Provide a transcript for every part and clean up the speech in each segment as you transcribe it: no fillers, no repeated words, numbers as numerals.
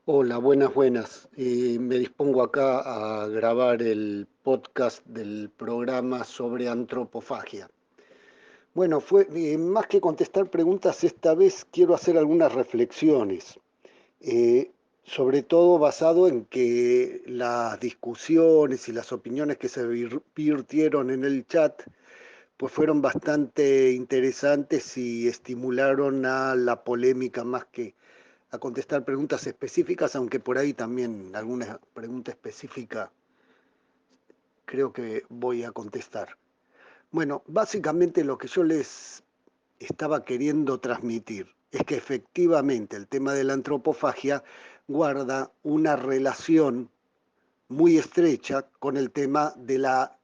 Hola, buenas, buenas. Me dispongo acá a grabar el podcast del programa sobre antropofagia. Bueno, más que contestar preguntas, esta vez quiero hacer algunas reflexiones, eh, sobre todo basado en que las discusiones y las opiniones que se virtieron en el chat pues fueron bastante interesantes y estimularon a la polémica más que a contestar preguntas específicas, aunque por ahí también alguna pregunta específica creo que voy a contestar. Bueno, básicamente lo que yo les estaba queriendo transmitir es que efectivamente el tema de la antropofagia guarda una relación muy estrecha con el tema de la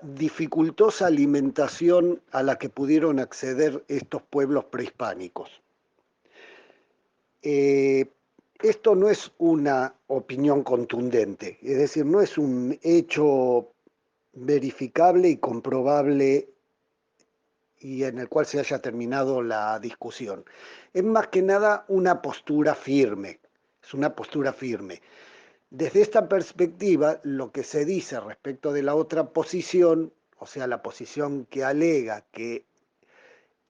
dificultosa alimentación a la que pudieron acceder estos pueblos prehispánicos. Eh, Esto no es una opinión contundente, es decir, no es un hecho verificable y comprobable y en el cual se haya terminado la discusión. Es más que nada una postura firme, es una postura firme. Desde esta perspectiva, lo que se dice respecto de la otra posición, o sea, la posición que alega que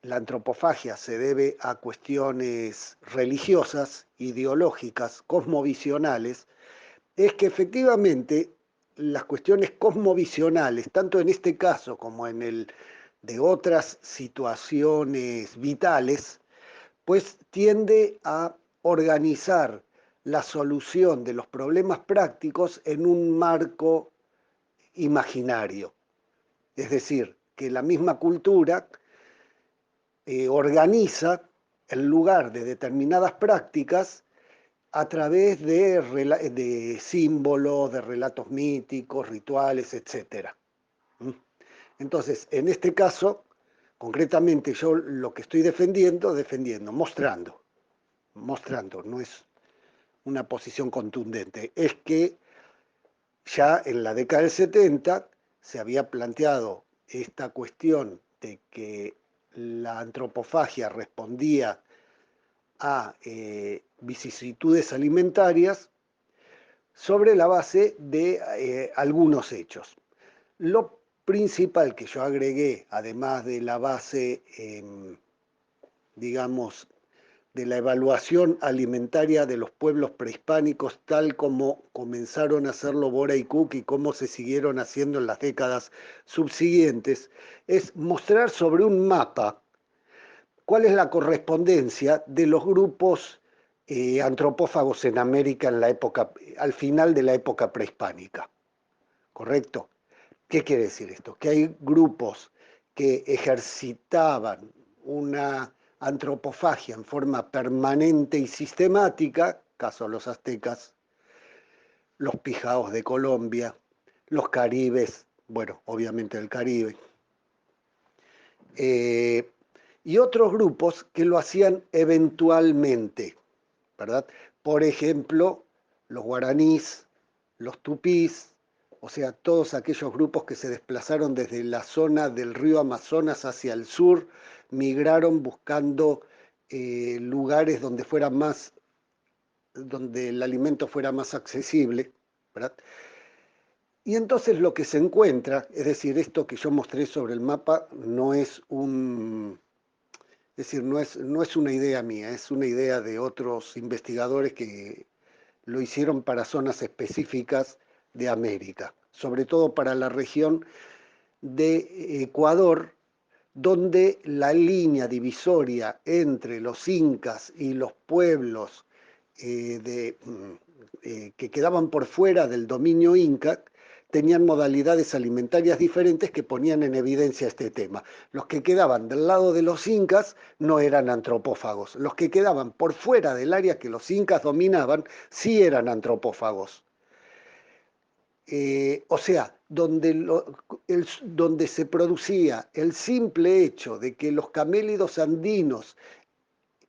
la antropofagia se debe a cuestiones religiosas, ideológicas, cosmovisionales, es que efectivamente las cuestiones cosmovisionales, tanto en este caso como en el de otras situaciones vitales, pues tiende a organizar la solución de los problemas prácticos en un marco imaginario. Es decir, que la misma cultura organiza el lugar de determinadas prácticas a través de símbolos, de relatos míticos, rituales, etc. Entonces, en este caso, concretamente yo lo que estoy defendiendo, mostrando, no es una posición contundente, es que ya en la década del 70 se había planteado esta cuestión de que la antropofagia respondía a vicisitudes alimentarias sobre la base de algunos hechos. Lo principal que yo agregué, además de la base, digamos, de la evaluación alimentaria de los pueblos prehispánicos, tal como comenzaron a hacerlo Bora y Cook y cómo se siguieron haciendo en las décadas subsiguientes, es mostrar sobre un mapa cuál es la correspondencia de los grupos antropófagos en América en la época, al final de la época prehispánica. ¿Correcto? ¿Qué quiere decir esto? Que hay grupos que ejercitaban una antropofagia en forma permanente y sistemática, caso los aztecas, los pijaos de Colombia, los caribes, bueno, obviamente del Caribe, eh, y otros grupos que lo hacían eventualmente, ¿verdad? Por ejemplo, los guaraníes, los tupís, o sea, todos aquellos grupos que se desplazaron desde la zona del río Amazonas hacia el sur, migraron buscando lugares donde fuera más, donde el alimento fuera más accesible, ¿verdad? Y entonces lo que se encuentra, es decir, esto que yo mostré sobre el mapa no es es decir, no es una idea mía, es una idea de otros investigadores que lo hicieron para zonas específicas de América, sobre todo para la región de Ecuador, donde la línea divisoria entre los incas y los pueblos que quedaban por fuera del dominio inca tenían modalidades alimentarias diferentes que ponían en evidencia este tema. Los que quedaban del lado de los incas no eran antropófagos, los que quedaban por fuera del área que los incas dominaban sí eran antropófagos. O sea, donde se producía el simple hecho de que los camélidos andinos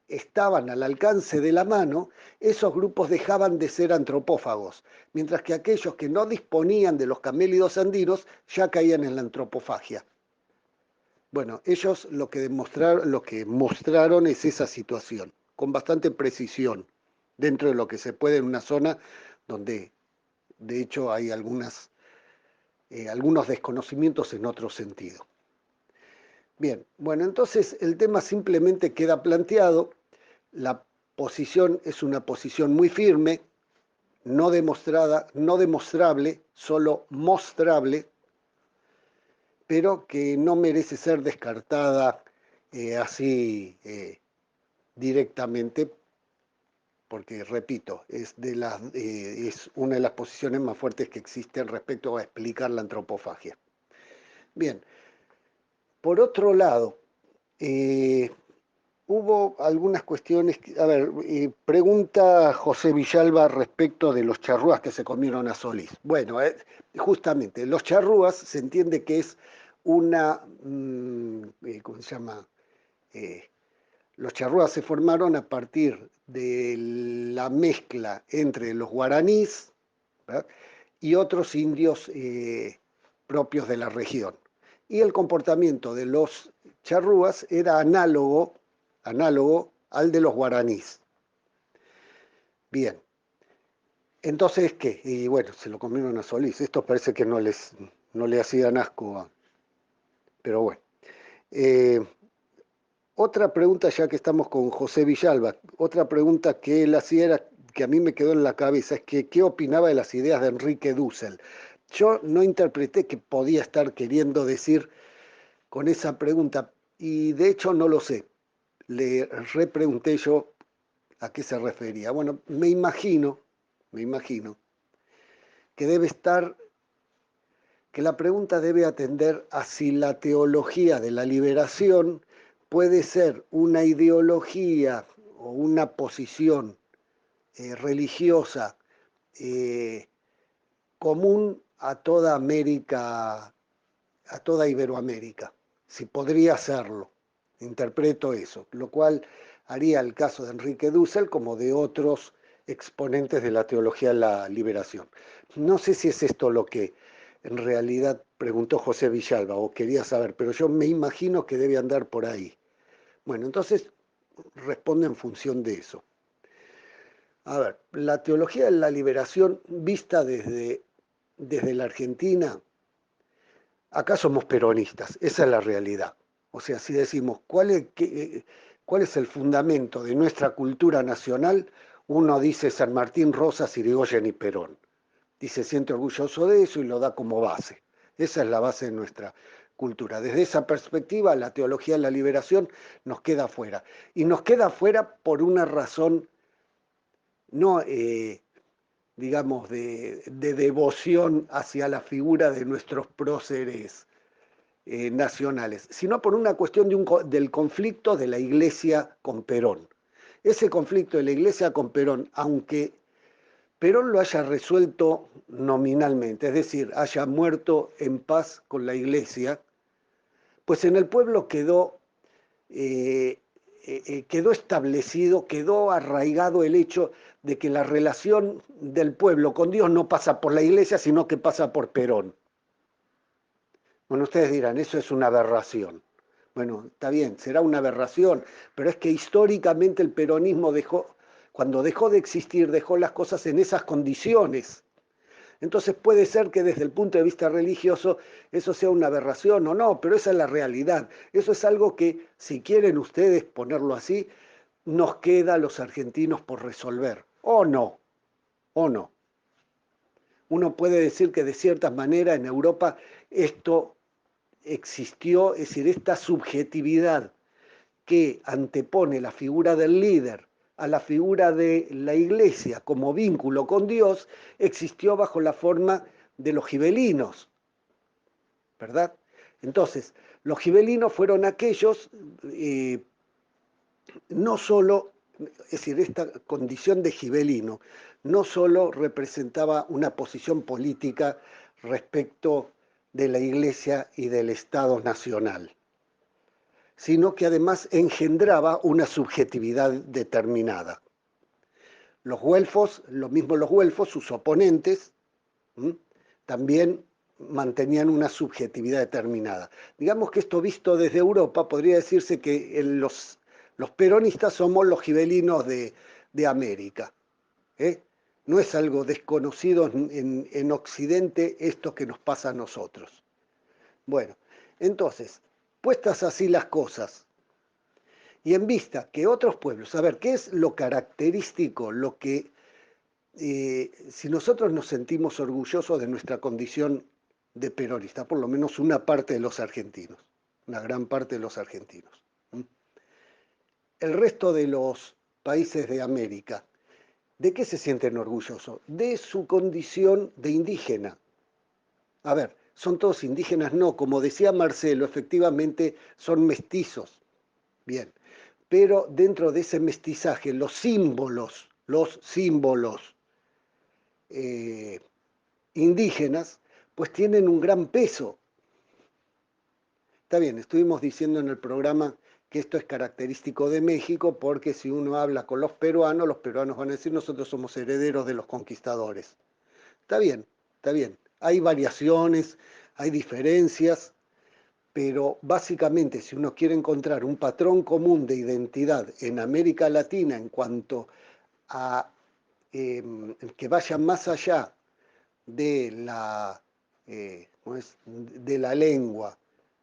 estaban al alcance de la mano, esos grupos dejaban de ser antropófagos, mientras que aquellos que no disponían de los camélidos andinos ya caían en la antropofagia. Bueno, ellos lo que mostraron es esa situación. con bastante precisión, dentro de lo que se puede en una zona donde de hecho hay algunos desconocimientos en otro sentido. Bien, bueno, entonces el tema simplemente queda planteado, la posición es una posición muy firme, no demostrada, no demostrable, solo mostrable, pero que no merece ser descartada así directamente, porque repito, es una de las posiciones más fuertes que existen respecto a explicar la antropofagia. Bien, por otro lado, eh, hubo algunas cuestiones, a ver, pregunta José Villalba respecto de los charrúas que se comieron a Solís. Bueno, justamente, los charrúas se entiende que es una, ¿cómo se llama? Eh, los charrúas se formaron a partir de la mezcla entre los guaraníes, ¿verdad?, y otros indios propios de la región. Y el comportamiento de los charrúas era análogo al de los guaraníes. Bien, entonces, ¿qué? Y bueno, se lo comieron a Solís. Esto parece que no le hacían asco, pero bueno. Eh, Otra pregunta, ya que estamos con José Villalba, otra pregunta que él hacía era, que a mí me quedó en la cabeza, es que ¿qué opinaba de las ideas de Enrique Dussel? Yo no interpreté que podía estar queriendo decir con esa pregunta, y de hecho no lo sé. Le repregunté yo a qué se refería. Bueno, me imagino que debe estar, que la pregunta debe atender a si la teología de la liberación puede ser una ideología o una posición religiosa eh, común a toda América, a toda Iberoamérica, si podría serlo. Interpreto eso, lo cual haría el caso de Enrique Dussel como de otros exponentes de la teología de la liberación. No sé si es esto lo que en realidad preguntó José Villalba o quería saber, pero yo me imagino que debe andar por ahí. Bueno, entonces responde en función de eso. A ver, la teología de la liberación vista desde la Argentina, acá somos peronistas, esa es la realidad. O sea, si decimos cuál es el fundamento de nuestra cultura nacional, uno dice San Martín, Rosas, Irigoyen y Perón. Y se siente orgulloso de eso y lo da como base. Esa es la base de nuestra cultura. Desde esa perspectiva, la teología de la liberación nos queda fuera. Y nos queda fuera por una razón no, digamos, de devoción hacia la figura de nuestros próceres nacionales, sino por una cuestión del conflicto de la Iglesia con Perón. Ese conflicto de la Iglesia con Perón, aunque Perón lo haya resuelto nominalmente, es decir, haya muerto en paz con la Iglesia, pues en el pueblo eh, quedó establecido, quedó arraigado el hecho de que la relación del pueblo con Dios no pasa por la Iglesia, sino que pasa por Perón. Bueno, ustedes dirán, eso es una aberración. Bueno, está bien, será una aberración, pero es que históricamente el peronismo cuando dejó de existir, dejó las cosas en esas condiciones. Entonces puede ser que desde el punto de vista religioso eso sea una aberración o no, pero esa es la realidad. Eso es algo que, si quieren ustedes ponerlo así, nos queda a los argentinos por resolver. O no, o no. Uno puede decir que de cierta manera en Europa esto existió, es decir, esta subjetividad que antepone la figura del líder a la figura de la iglesia como vínculo con Dios, existió bajo la forma de los gibelinos, ¿verdad? Entonces, los gibelinos fueron aquellos, no solo, es decir, esta condición de gibelino, no solo representaba una posición política respecto de la iglesia y del Estado nacional, sino que además engendraba una subjetividad determinada. Los güelfos, lo mismo los güelfos, sus oponentes, ¿m?, también mantenían una subjetividad determinada. Digamos que esto visto desde Europa podría decirse que Los peronistas somos los gibelinos de América. ¿Eh? No es algo desconocido en Occidente esto que nos pasa a nosotros. Bueno, entonces, puestas así las cosas, y en vista que otros pueblos, a ver, ¿qué es lo característico, lo que, si nosotros nos sentimos orgullosos de nuestra condición de peronista, por lo menos una parte de los argentinos, una gran parte de los argentinos? El resto de los países de América, ¿de qué se sienten orgullosos? De su condición de indígena. A ver, ¿son todos indígenas? No, como decía Marcelo, efectivamente son mestizos. Bien, pero dentro de ese mestizaje, los símbolos eh, indígenas, pues tienen un gran peso. Está bien, estuvimos diciendo en el programa que esto es característico de México, porque si uno habla con los peruanos van a decir nosotros somos herederos de los conquistadores. Está bien, está bien. Hay variaciones, hay diferencias, pero básicamente si uno quiere encontrar un patrón común de identidad en América Latina en cuanto a que vaya más allá de de la lengua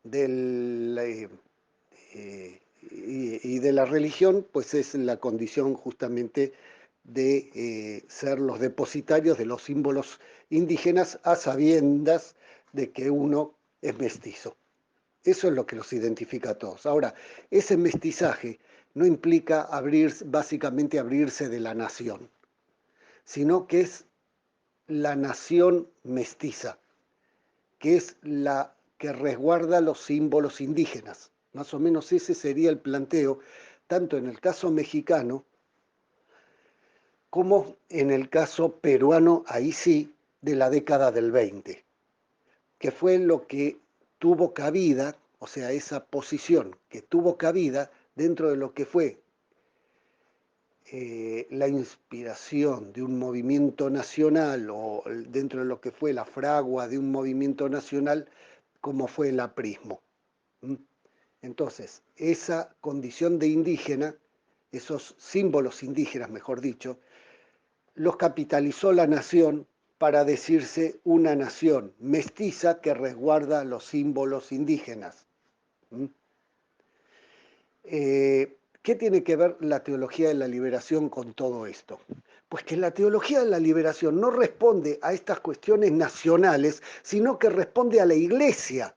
del, y de la religión, pues es la condición justamente de ser los depositarios de los símbolos indígenas a sabiendas de que uno es mestizo. Eso es lo que los identifica a todos. Ahora, ese mestizaje no implica básicamente abrirse de la nación, sino que es la nación mestiza, que es la que resguarda los símbolos indígenas. Más o menos ese sería el planteo, tanto en el caso mexicano como en el caso peruano, ahí sí, de la década del 20, que fue lo que tuvo cabida, o sea, esa posición que tuvo cabida dentro de lo que fue la inspiración de un movimiento nacional o dentro de lo que fue la fragua de un movimiento nacional como fue el aprismo. Entonces, esa condición de indígena, esos símbolos indígenas, mejor dicho, los capitalizó la nación para decirse una nación mestiza que resguarda los símbolos indígenas. ¿Qué tiene que ver la teología de la liberación con todo esto? Pues que la teología de la liberación no responde a estas cuestiones nacionales, sino que responde a la Iglesia.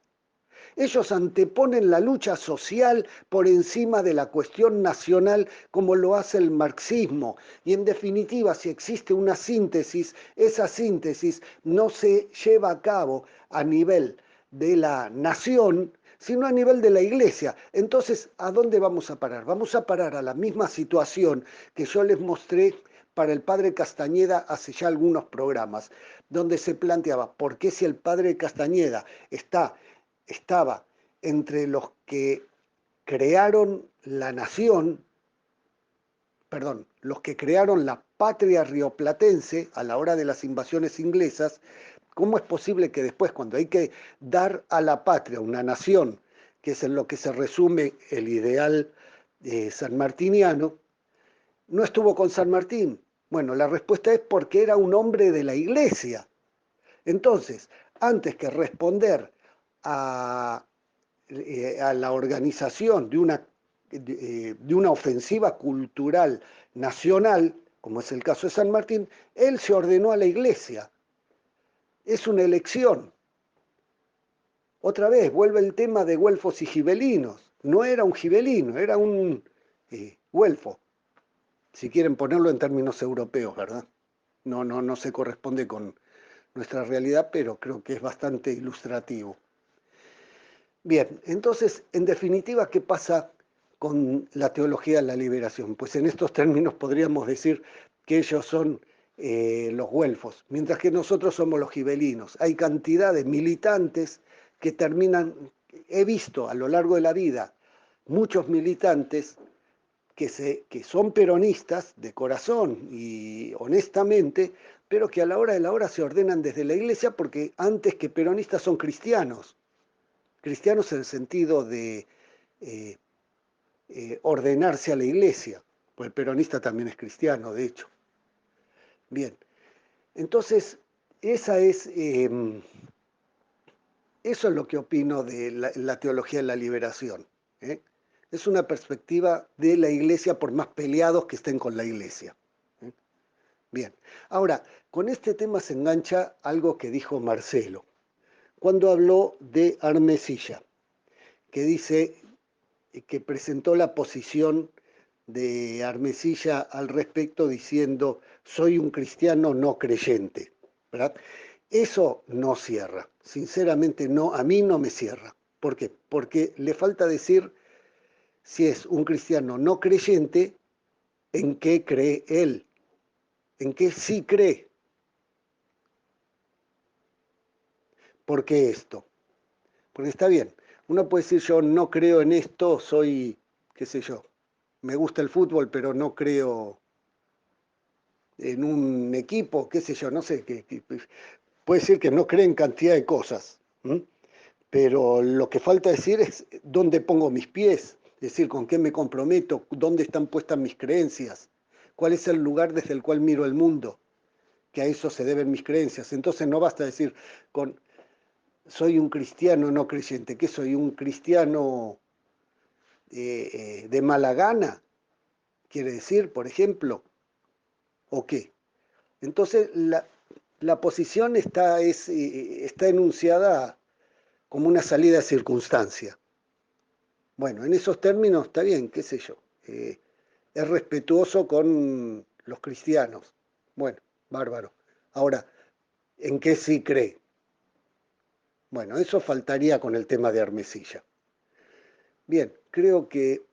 Ellos anteponen la lucha social por encima de la cuestión nacional como lo hace el marxismo. Y en definitiva, si existe una síntesis, esa síntesis no se lleva a cabo a nivel de la nación, sino a nivel de la iglesia. Entonces, ¿a dónde vamos a parar? Vamos a parar a la misma situación que yo les mostré para el padre Castañeda hace ya algunos programas, donde se planteaba, ¿por qué si el padre Castañeda estaba entre los que crearon la nación, perdón, los que crearon la patria rioplatense a la hora de las invasiones inglesas? ¿Cómo es posible que después, cuando hay que dar a la patria una nación, que es en lo que se resume el ideal sanmartiniano, no estuvo con San Martín? Bueno, la respuesta es porque era un hombre de la iglesia. Entonces, antes que responder a, a la organización de una ofensiva cultural nacional, como es el caso de San Martín, él se ordenó a la iglesia. Es una elección. Otra vez, vuelve el tema de güelfos y gibelinos. No era un gibelino, era un güelfo, si quieren ponerlo en términos europeos, ¿verdad? No se corresponde con nuestra realidad, pero creo que es bastante ilustrativo. Bien, entonces, en definitiva, ¿qué pasa con la teología de la liberación? Pues en estos términos podríamos decir que ellos son los güelfos, mientras que nosotros somos los gibelinos. Hay cantidad de militantes que terminan, he visto a lo largo de la vida, muchos militantes que son peronistas de corazón y honestamente, pero que a la hora de la hora se ordenan desde la iglesia porque antes que peronistas son cristianos. Cristianos en el sentido de ordenarse a la iglesia, pues el peronista también es cristiano, de hecho. Bien, entonces, esa es, eso es lo que opino de la teología de la liberación. ¿Eh? Es una perspectiva de la iglesia por más peleados que estén con la iglesia. ¿Eh? Bien, ahora, con este tema se engancha algo que dijo Marcelo, cuando habló de Armesilla, que dice que presentó la posición de Armesilla al respecto diciendo, soy un cristiano no creyente, ¿verdad? Eso no cierra, sinceramente no, a mí no me cierra. ¿Por qué? Porque le falta decir si es un cristiano no creyente, en qué cree él, en qué sí cree. ¿Por qué esto? Porque está bien, uno puede decir yo no creo en esto, soy, qué sé yo, me gusta el fútbol, pero no creo en un equipo, qué sé yo, no sé, puede ser que no cree en cantidad de cosas, ¿m? Pero lo que falta decir es dónde pongo mis pies, es decir, con qué me comprometo, dónde están puestas mis creencias, cuál es el lugar desde el cual miro el mundo, que a eso se deben mis creencias. Entonces no basta decir con soy un cristiano no creyente, que soy un cristiano de mala gana, quiere decir, por ejemplo, o qué. Entonces la posición está enunciada como una salida de circunstancia. Bueno, en esos términos está bien, qué sé yo. Es respetuoso con los cristianos. Bueno, bárbaro. Ahora, ¿en qué sí cree? Bueno, eso faltaría con el tema de Armesilla. Bien, creo que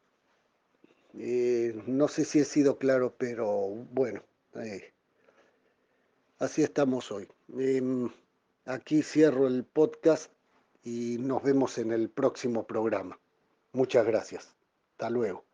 no sé si he sido claro, pero bueno, así estamos hoy. Aquí cierro el podcast y nos vemos en el próximo programa. Muchas gracias. Hasta luego.